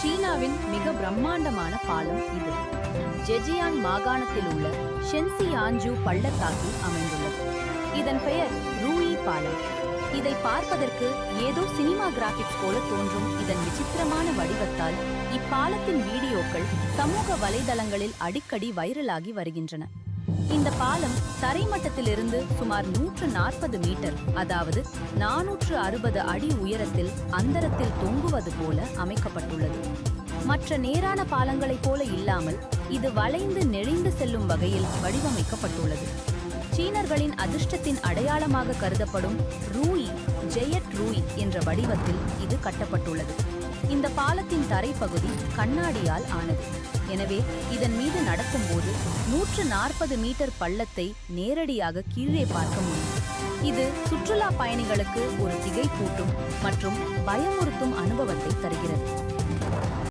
சீனாவின் மிக பிரம்மாண்டமான பாலம் இது. ஜெஜியாங் மாகாணத்தில் உள்ள ஷென்சியாஞ்சு பள்ளத்தாக்கில் அமைந்துள்ளது. இதன் பெயர் ரூயி பாலம். இதை பார்ப்பதற்கு ஏதோ சினிமா கிராபிக்ஸ் போல தோன்றும் இதன் விசித்திரமான வடிவத்தால் இப்பாலத்தின் வீடியோக்கள் சமூக வலைதளங்களில் அடிக்கடி வைரலாகி வருகின்றன. இந்த பாலம் தரைமட்டத்திலிருந்து சுமார் 140 மீட்டர், அதாவது 460 அடி உயரத்தில் அந்தரத்தில் தொங்குவது போல அமைக்கப்பட்டுள்ளது. மற்ற நேரான பாலங்களைப் போல இல்லாமல் இது வளைந்து நெளிந்து செல்லும் வகையில் வடிவமைக்கப்பட்டுள்ளது. சீனர்களின் அதிர்ஷ்டத்தின் அடையாளமாக கருதப்படும் ரூயி, ஜெயட் ரூயி என்ற வடிவத்தில் இது கட்டப்பட்டுள்ளது. இந்த பாலத்தின் தரைப்பகுதி கண்ணாடியால் ஆனது. எனவே இதன் மீது நடக்கும்போது 140 மீட்டர் பள்ளத்தை நேரடியாக கீழே பார்க்க முடியும். இது சுற்றுலா பயணிகளுக்கு ஒரு திகைப்பூட்டும் மற்றும் பயமுறுத்தும் அனுபவத்தை தருகிறது.